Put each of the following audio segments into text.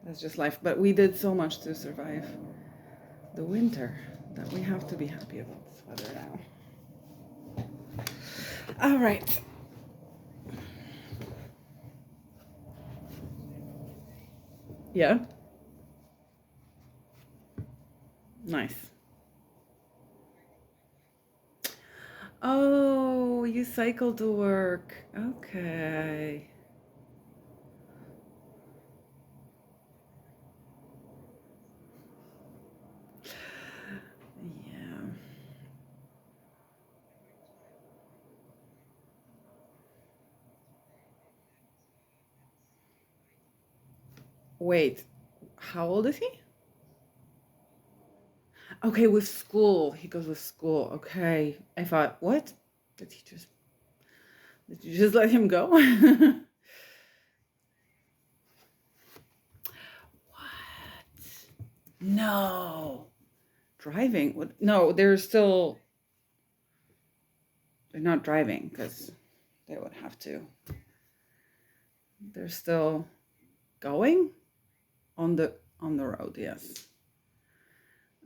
That's just life. But we did so much to survive the winter that we have to be happy about this weather now. All right. Yeah. Nice. Oh, you cycle to work. Okay. Yeah. Wait, how old is he? Okay, with school. He goes with school. Okay. I thought, what? Did he just did you just let him go? What? No. Driving? What? No, they're not driving because they would have to. They're still going on the road, yes.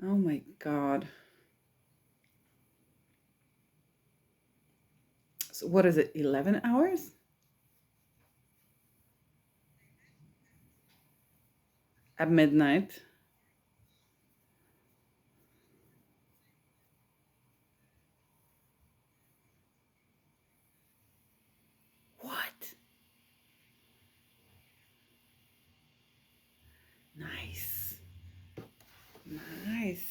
Oh my God. So what is it? 11 hours at midnight? What? Nice. Nice.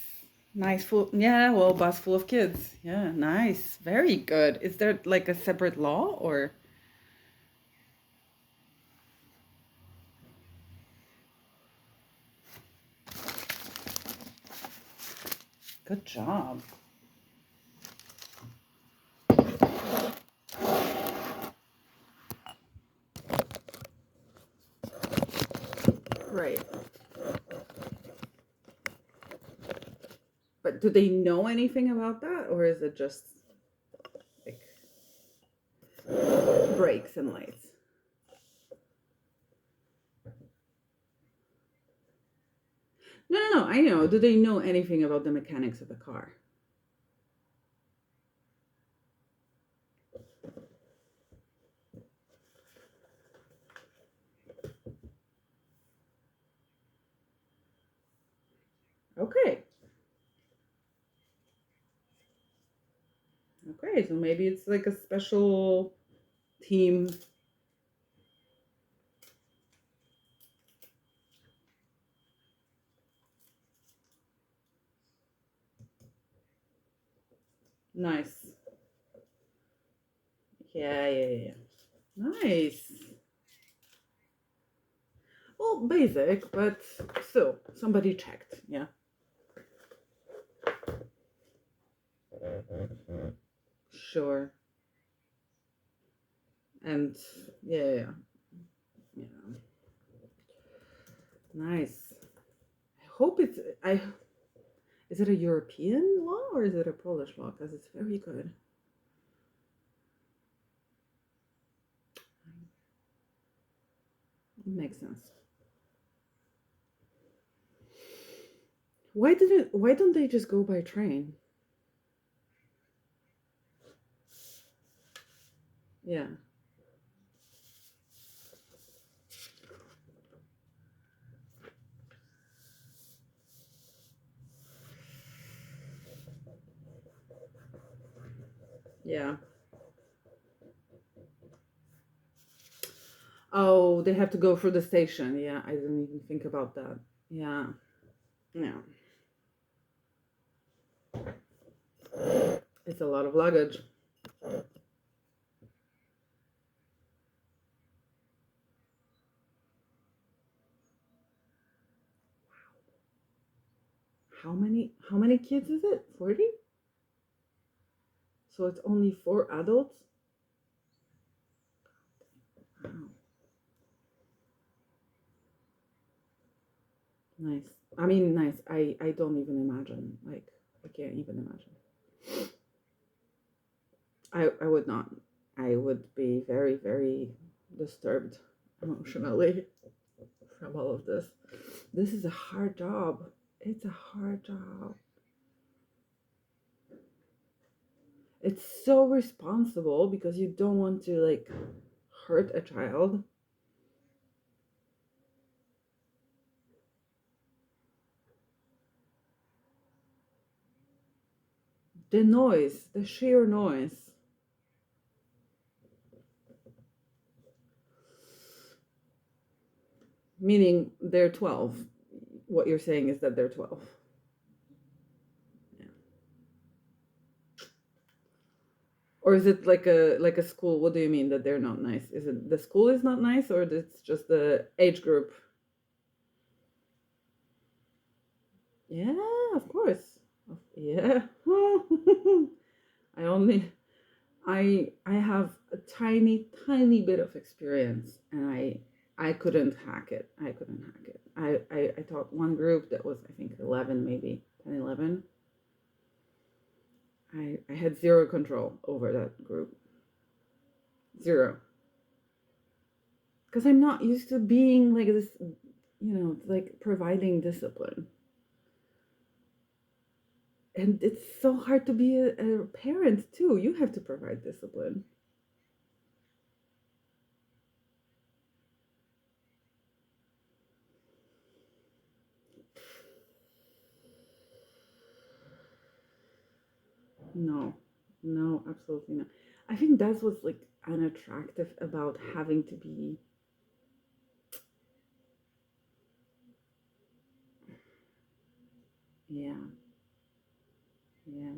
Nice full yeah, well, bus full of kids. Yeah, nice. Very good. Is there like a separate law or good job. Right. But do they know anything about that or is it just like brakes and lights? No, no, no, I know. Do they know anything about the mechanics of the car? Okay. Okay, so maybe it's like a special team. Nice. Yeah, yeah, yeah. Nice. Well, basic, but still, somebody checked. Yeah. Sure. And yeah, yeah, yeah. Yeah. Nice. I hope it's. I. Is it a European law or is it a Polish law? Because it's very good. It makes sense. Why don't they just go by train? Yeah. Yeah. Oh, they have to go through the station. Yeah, I didn't even think about that. Yeah. Yeah. It's a lot of luggage. How many kids is it? 40? So it's only four adults? Wow. Nice. I mean, nice. I don't even imagine. Like, I can't even imagine. I would not. I would be very, very disturbed emotionally from all of this. This is a hard job. It's a hard job. It's so responsible because you don't want to like hurt a child. The noise, the sheer noise. Meaning they're 12. What you're saying is that they're 12. Yeah. Or is it like a school? What do you mean that they're not nice? Is it the school is not nice, or it's just the age group? Yeah, of course. Yeah. I only I have a tiny bit of experience, and I couldn't hack it. I couldn't hack it. I taught one group that was, I think, 11, maybe 10, 11. I had zero control over that group. Zero. Because I'm not used to being like this, like providing discipline. And it's so hard to be a parent too. You have to provide discipline. No, no, absolutely not. I think that's what's like unattractive about having to be. Yeah, yeah.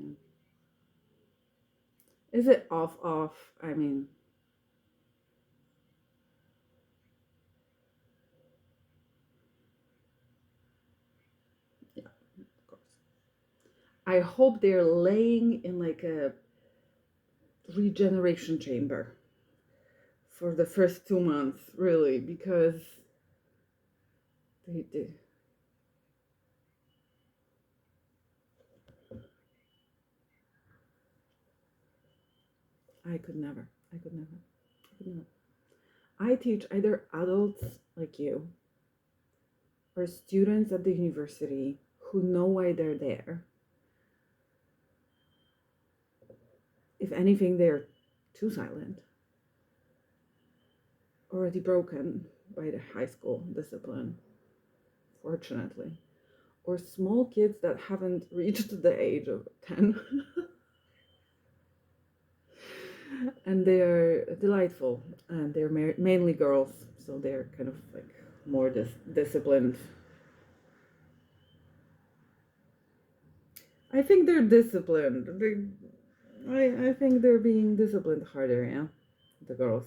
Is it off, off? I mean, yeah, of course. I hope they're laying in like a regeneration chamber for the first 2 months, really, because they do. I could never. I could never. I could never. I teach either adults like you or students at the university who know why they're there. If anything, they're too silent, already broken by the high school discipline, fortunately. Or small kids that haven't reached the age of 10. And they're delightful, and they're mainly girls, so they're kind of like more disciplined. I think they're disciplined. I think they're being disciplined harder, yeah, the girls.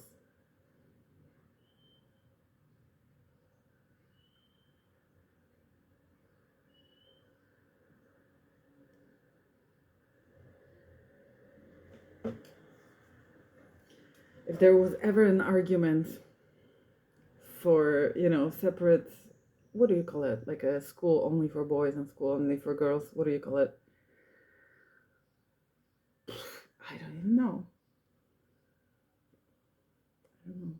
If there was ever an argument for, separate, what do you call it? Like a school only for boys and school only for girls. What do you call it? I don't even know. I don't know.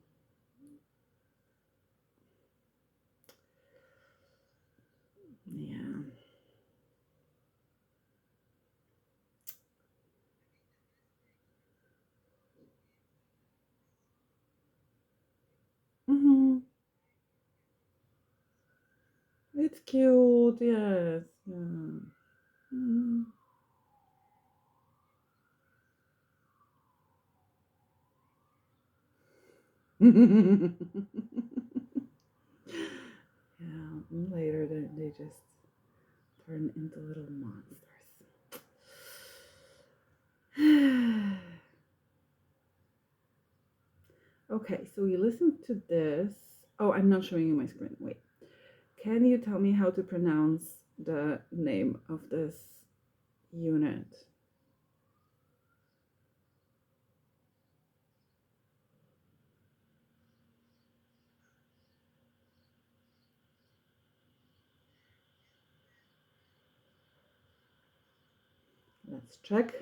Yeah. Mm-hmm. It's cute, yes. Yeah. Mm. Yeah, and later they just turn into little monsters. Okay, so you listen to this. Oh, I'm not showing you my screen. Wait. Can you tell me how to pronounce the name of this unit? Let's check.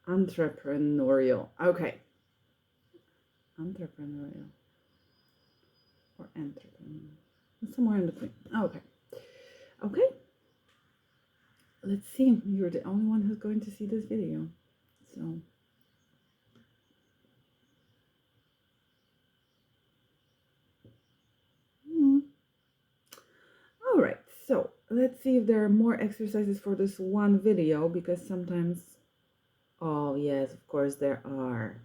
Entrepreneurial. Okay. Entrepreneurial. Or entrepreneur. somewhere in between. Okay. Okay. Let's see. You're the only one who's going to see this video. So. All right. So let's see if there are more exercises for this one video, because sometimes. Oh, yes, of course there are.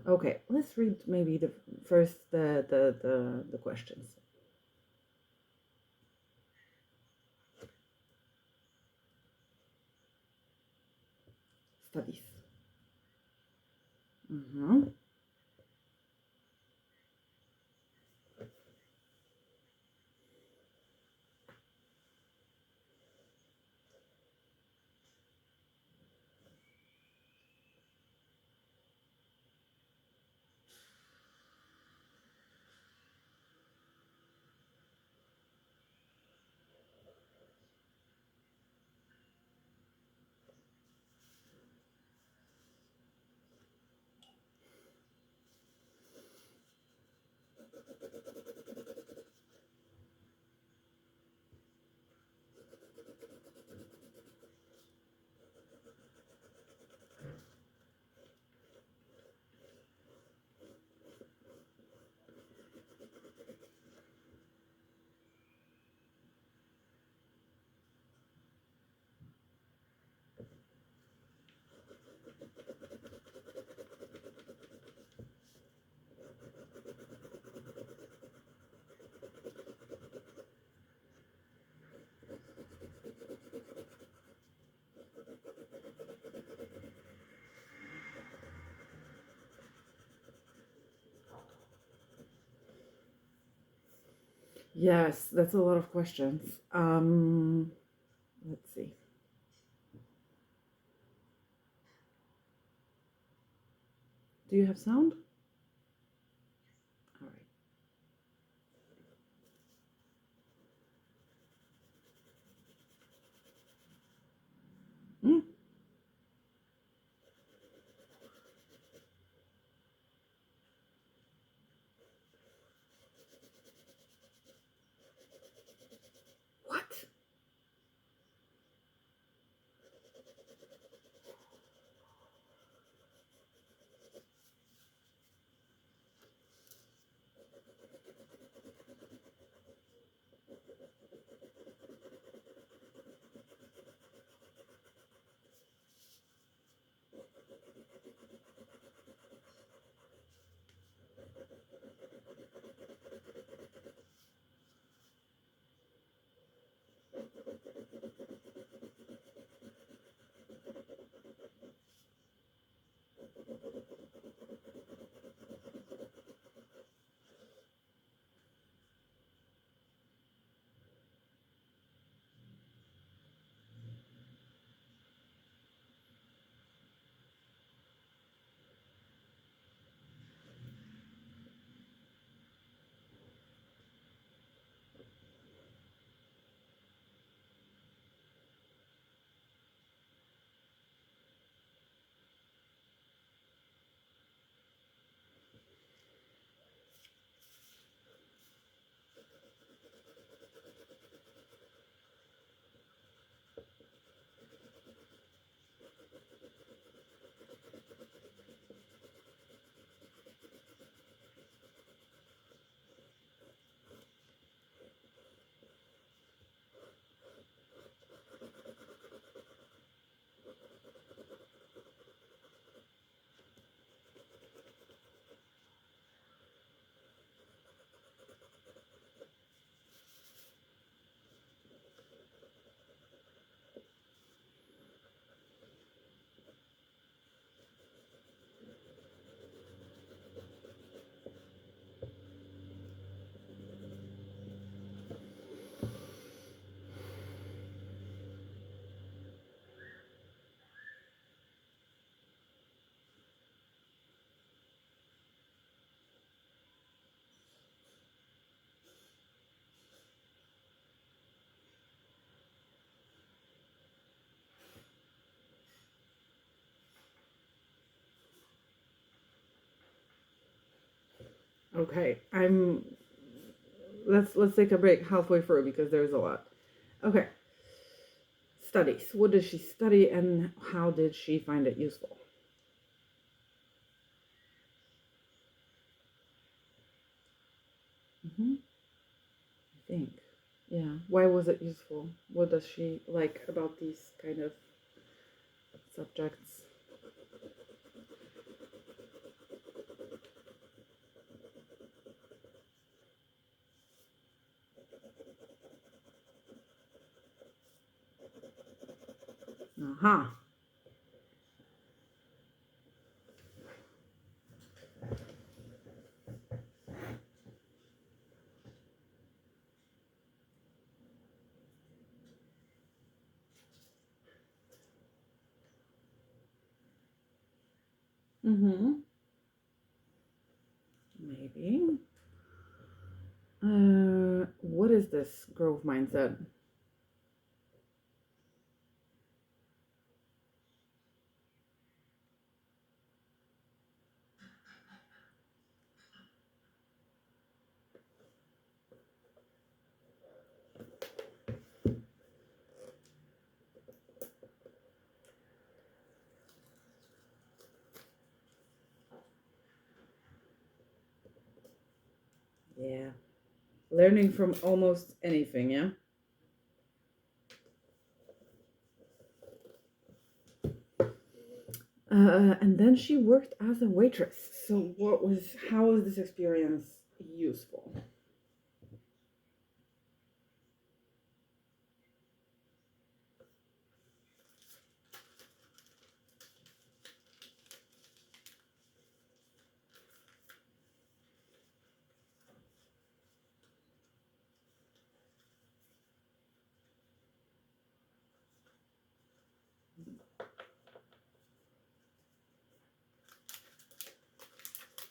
Okay, let's read maybe the first the questions. Studies. Mm-hmm. Yes, that's a lot of questions. Let's see. Do you have sound? All right. Mm. What? Okay, I'm let's take a break halfway through because there's a lot. Okay. Studies. What did she study and how did she find it useful? I think. Yeah. Why was it useful? What does she like about these kind of subjects? Uh-huh. Mm-hmm. Maybe. What is this growth mindset? Yeah. Learning from almost anything, yeah? And then she worked as a waitress. So how was this experience useful?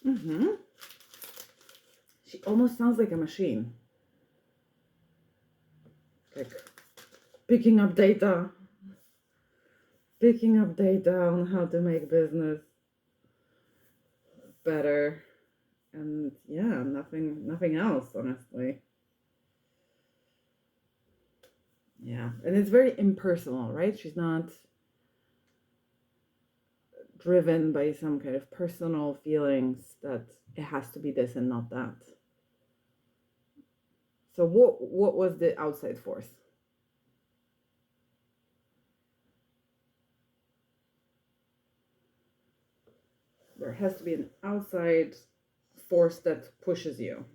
Mm-hmm. She almost sounds like a machine. Like picking up data, picking up data on how to make business better. And yeah, nothing else, honestly. Yeah. And it's very impersonal, right? She's not driven by some kind of personal feelings that it has to be this and not that. So what was the outside force? There has to be an outside force that pushes you.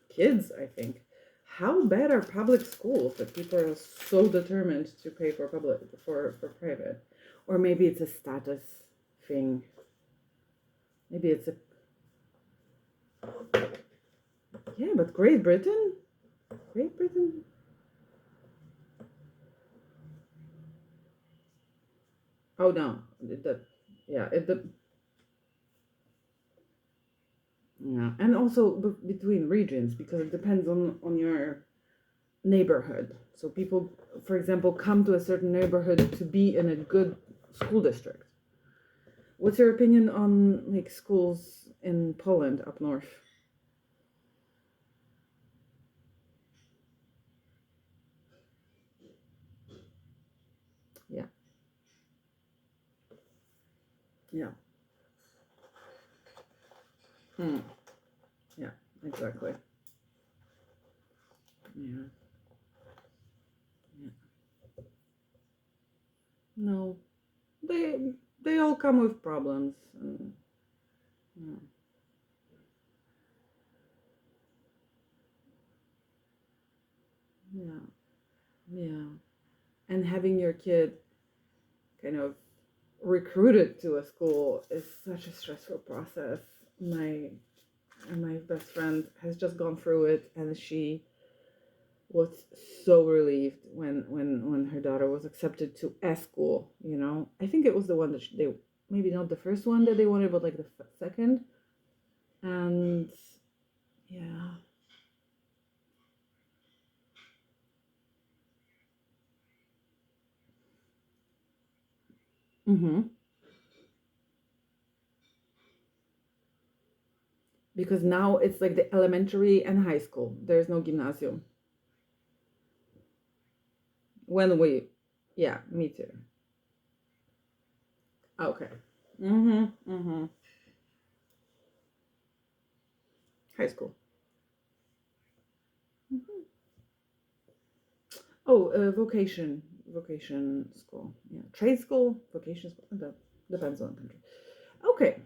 Kids, I think. How bad are public schools that people are so determined to pay for public for private? Or maybe it's a status thing. Maybe it's a yeah, but Great Britain? Great Britain? Oh no. Yeah, yeah. And also between regions because it depends on your neighborhood. So people, for example, come to a certain neighborhood to be in a good school district. What's your opinion on like schools in Poland up north? Yeah, yeah, hmm. Yeah, exactly. Yeah, yeah. No, they all come with problems. And, yeah, yeah, yeah. And having your kid kind of recruited to a school is such a stressful process. My best friend has just gone through it, and she was so relieved when her daughter was accepted to a school. I think it was the one that they maybe not the first one that they wanted, but like the second. And yeah, Mm-hmm. Because now it's like the elementary and high school. There's no gymnasium. When we, yeah, me too. Okay. Mm-hmm. Mm-hmm. High school. Mhm. Oh, vocation school. Yeah, trade school, vocation school. That depends on the country. Okay,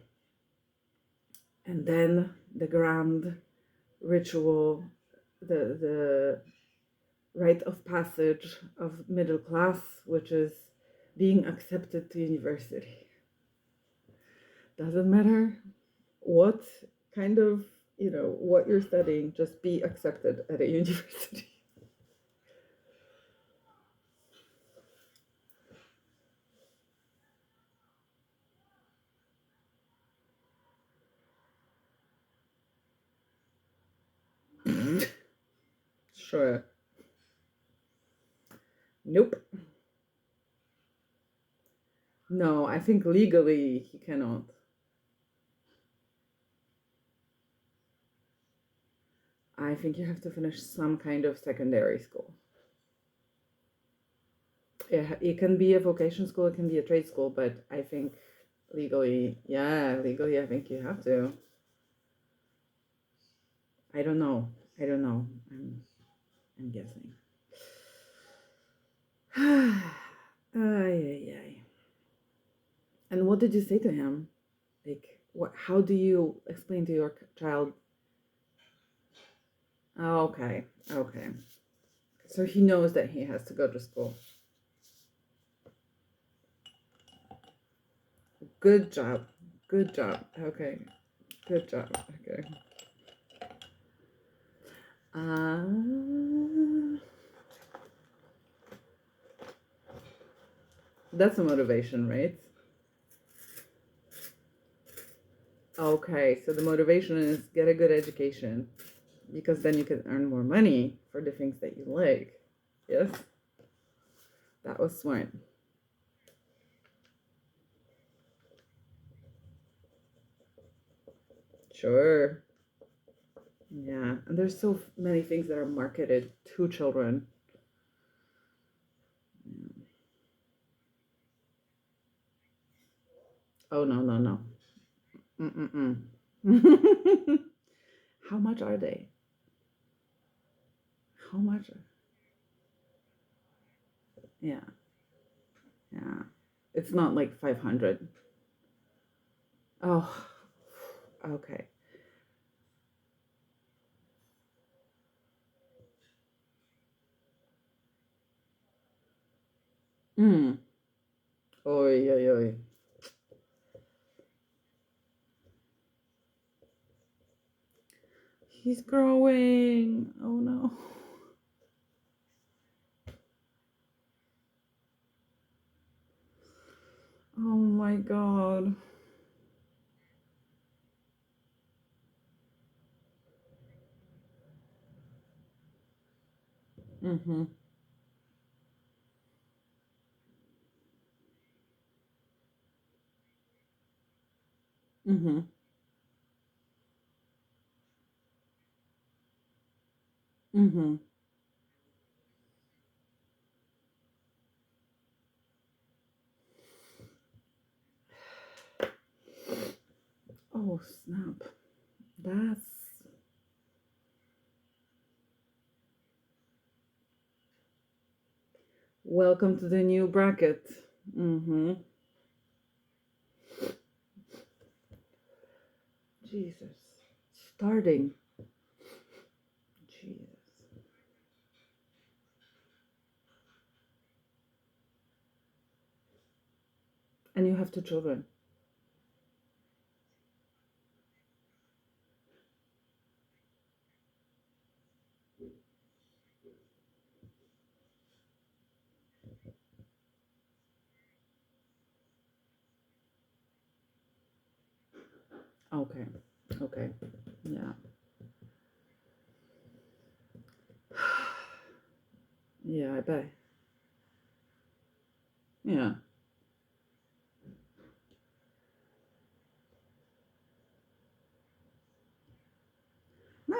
and then the grand ritual, the rite of passage of middle class, which is being accepted to university. Doesn't matter what kind of, what you're studying, just be accepted at a university. Sure. Nope. No, I think legally he cannot. I think you have to finish some kind of secondary school. It can be a vocation school, it can be a trade school, but I think legally, yeah, legally, I think you have to. I don't know. I don't know. I'm guessing. Ay, ay, ay. And what did you say to him? Like, what? How do you explain to your child? Oh, okay, okay. So he knows that he has to go to school. Good job. Good job. Okay. Good job. Okay. Uh, that's a motivation, right? Okay, so the motivation is get a good education because then you can earn more money for the things that you like. Yes, that was smart. Sure. Yeah, and there's so many things that are marketed to children. Oh, no, no, no. Mm-mm-mm. How much are they? How much? Yeah, yeah. It's not like 500. Oh, okay. Mm. Oi, oi, oi. He's growing. Oh no. Oh my god. Mm-hmm. Mm-hmm. Mm-hmm. Oh snap. That's welcome to the new bracket. Mm-hmm. Jesus. Starting. Jesus. And you have two children. Okay. Okay. Yeah. Yeah, I bet. Yeah.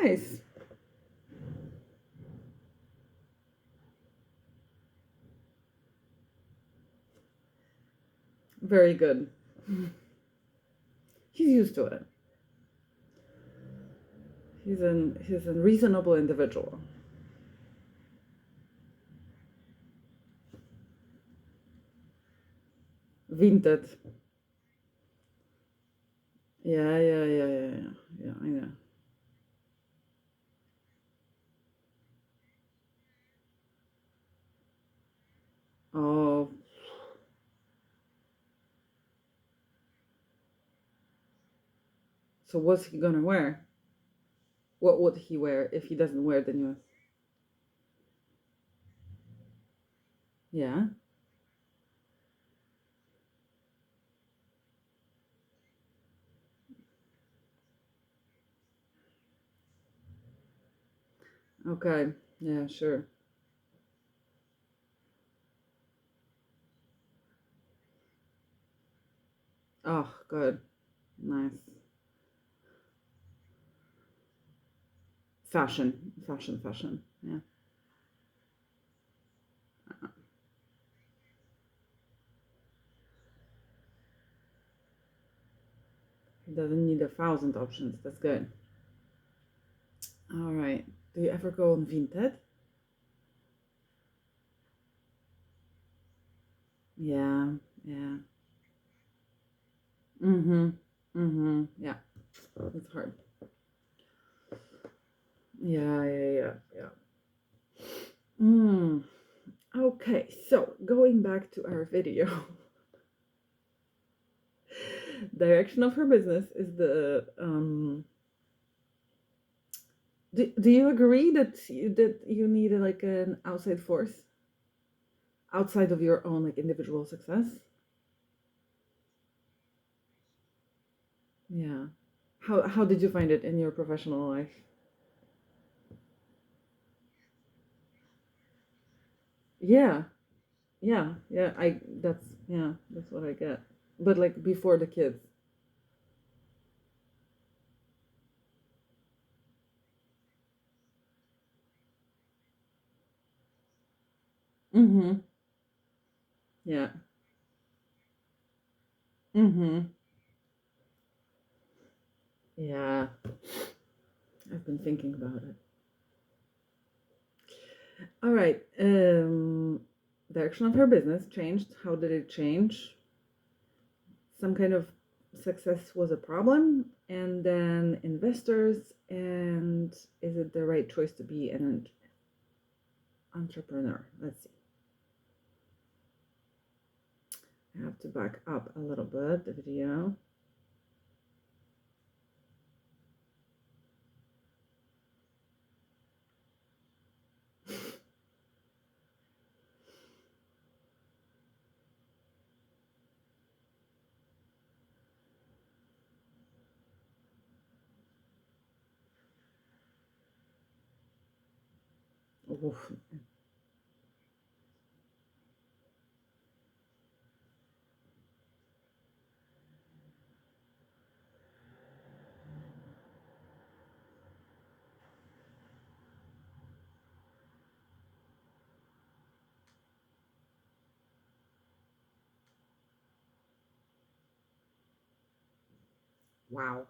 Nice. Very good. He's used to it. He's a reasonable individual. Vinted. Yeah, yeah, yeah, yeah, yeah. Yeah, I know. Oh, so what's he gonna wear? What would he wear if he doesn't wear the newest? Yeah. Okay. Yeah, sure. Oh, good. Nice. Fashion, fashion, fashion. Yeah. He doesn't need 1,000 options. That's good. All right. Do you ever go on Vinted? Yeah. Yeah. Mm-hmm. Mm-hmm. Yeah. It's hard. Yeah, yeah, yeah, yeah. Mm. Okay, so going back to our video, direction of her business is the do you agree that you need like an outside force outside of your own like individual success? Yeah. How did you find it in your professional life? Yeah. Yeah. Yeah. That's what I get. But like before the kids. Mm-hmm. Yeah. Mm-hmm. Yeah. I've been thinking about it. All right. Direction of her business changed. How did it change? Some kind of success was a problem, and then investors, and is it the right choice to be an entrepreneur? Let's see. I have to back up a little bit the video. Oof. Wow.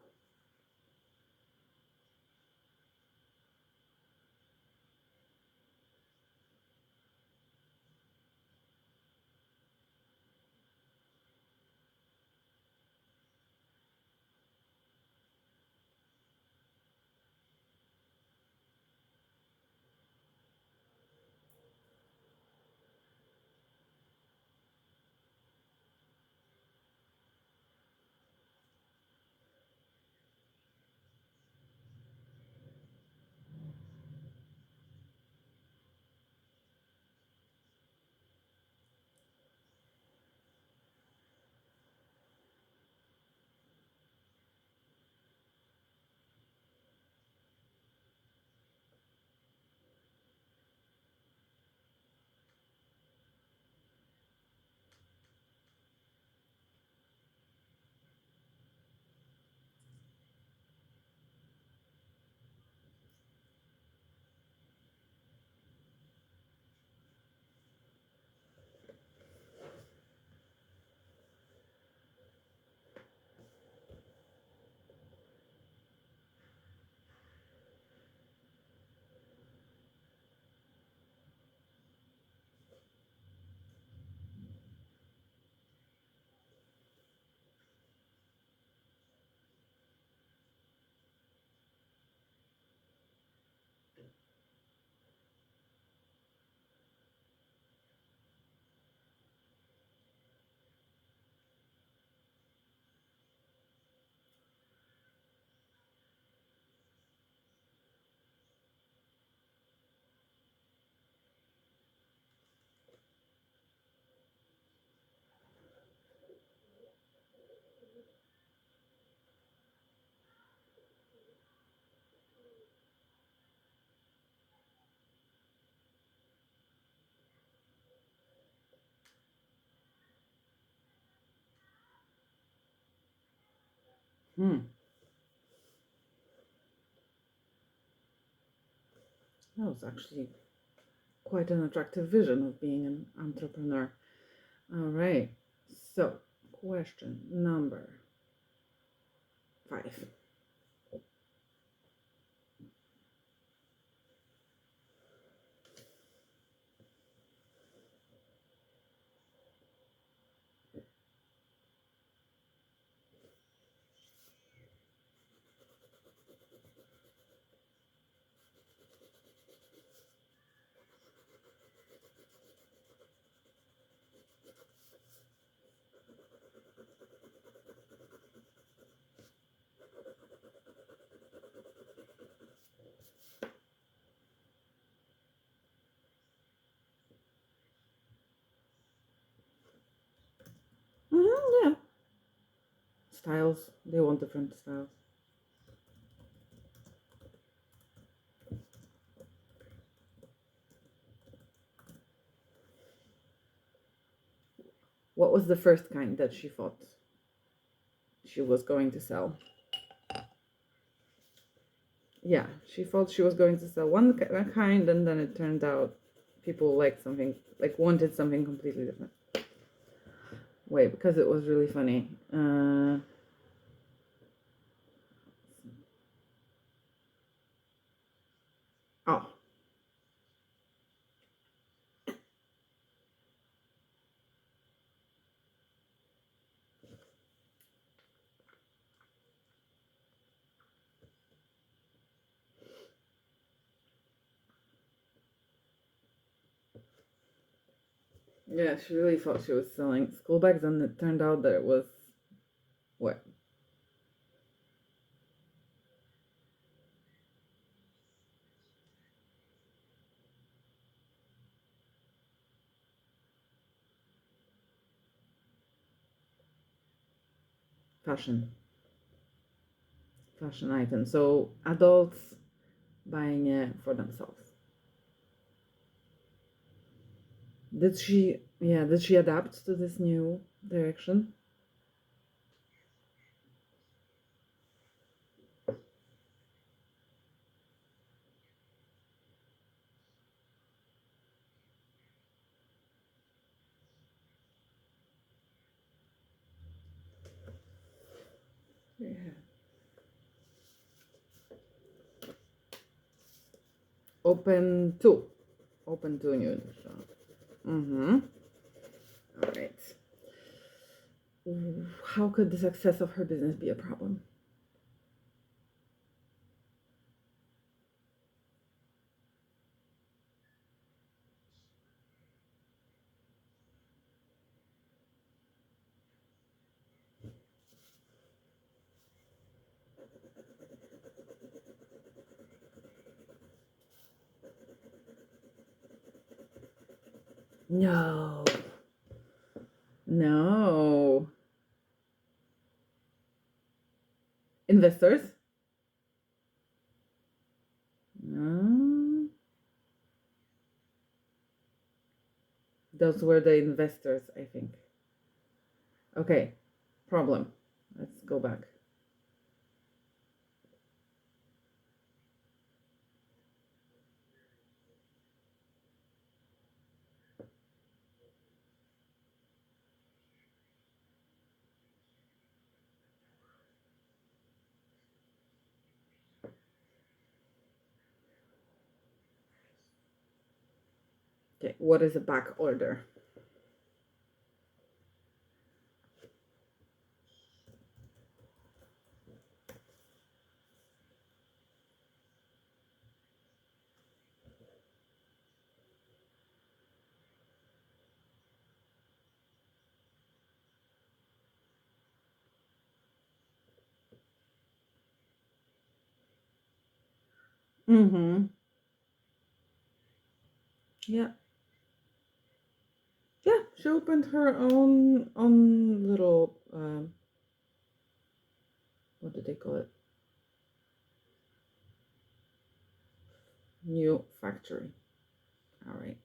Hmm. That was actually quite an attractive vision of being an entrepreneur. All right. So, question number 5. Yeah. Styles. They want different styles. What was the first kind that she thought she was going to sell? Yeah, she thought she was going to sell one kind, and then it turned out people liked something, like wanted something completely different. Wait, because it was really funny. Oh, yeah, she really thought she was selling school bags, and it turned out that it was what? Fashion. Fashion item. So adults buying it for themselves. Did she adapt to this new direction? Yeah. Open to. Open to new. Mm-hmm. All right. How could the success of her business be a problem? No. No. Investors? No. Those were the investors, I think. Okay. Problem. Let's go back. Okay. What is a back order? Mm-hmm. Yeah. Yeah. She opened her own little what did they call it? New factory. All right.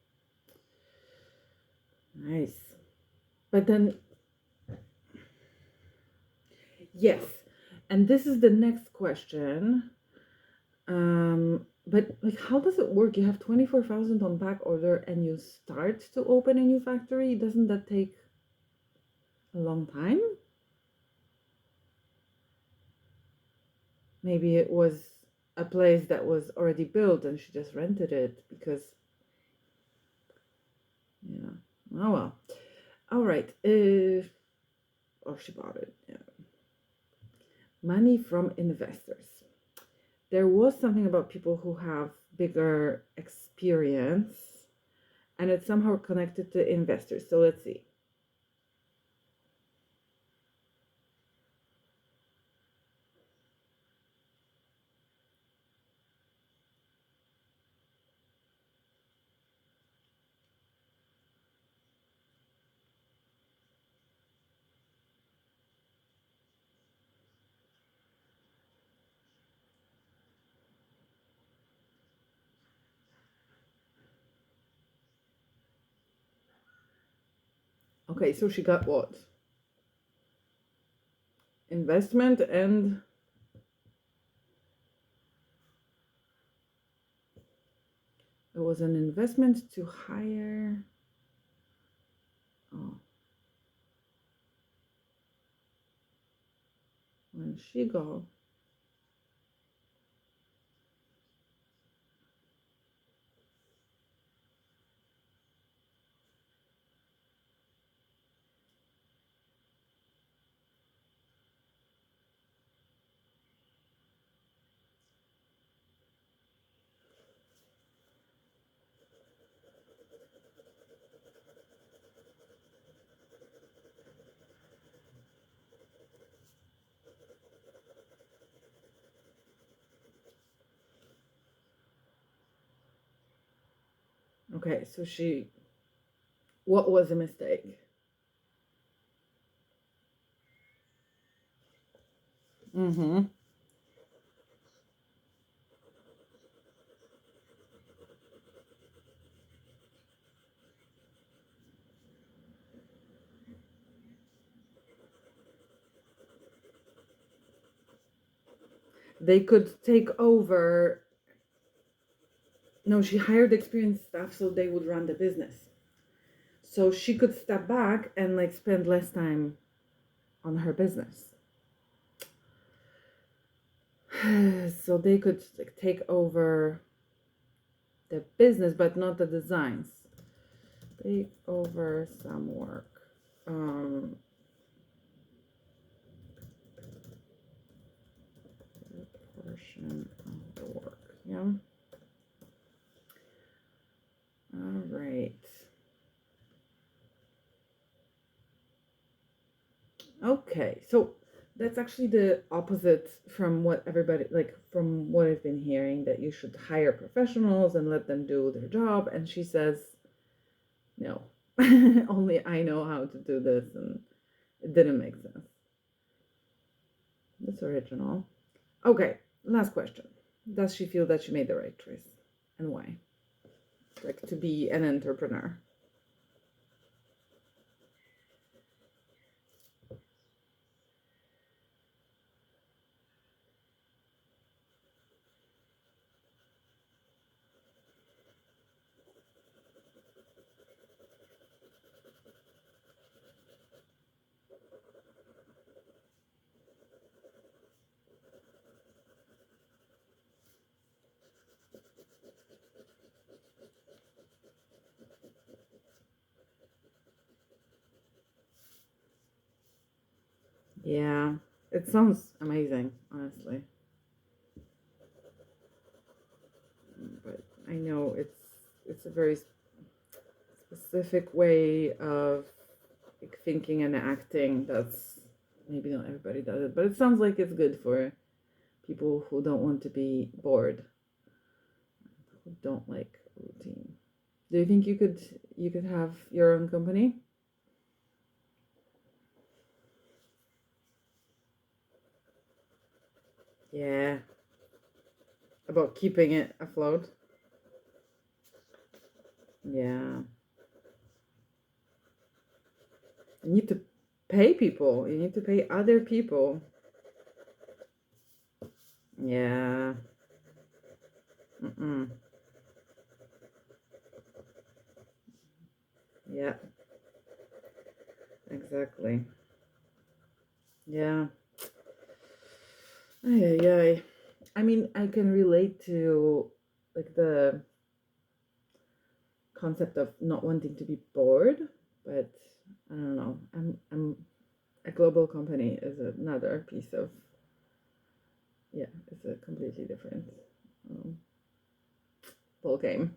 Nice. But then yes. And this is the next question. But like, how does it work? You have 24,000 on back order and you start to open a new factory. Doesn't that take a long time? Maybe it was a place that was already built and she just rented it because, yeah. Oh well. All right. Or she bought it. Yeah. Money from investors. There was something about people who have bigger experience and it's somehow connected to investors. So let's see. Okay, so she got what? Investment, and it was an investment to hire. Oh, when she got. Okay, so she. What was a mistake? Mm-hmm. They could take over. No, she hired experienced staff so they would run the business. So she could step back and like spend less time on her business. So they could like, take over the business, but not the designs. Take over some work. Portion of the work. Yeah. All right. Okay. So that's actually the opposite from what everybody, like, from what I've been hearing, that you should hire professionals and let them do their job. And she says, no, only I know how to do this. And it didn't make sense. That's original. Okay. Last question. Does she feel that she made the right choice? And why? Like, to be an entrepreneur. Yeah, it sounds amazing, honestly. But I know it's a very specific way of like thinking and acting that's maybe not everybody does it, but it sounds like it's good for people who don't want to be bored, who don't like routine. Do you think you could have your own company? Yeah, about keeping it afloat. Yeah, you need to pay people. You need to pay other people. Yeah. Mm-mm. Yeah, exactly. Yeah. Ay, ay, ay. I mean, I can relate to like the concept of not wanting to be bored, but I don't know. I'm a global company is another piece of, yeah, it's a completely different um, ball game.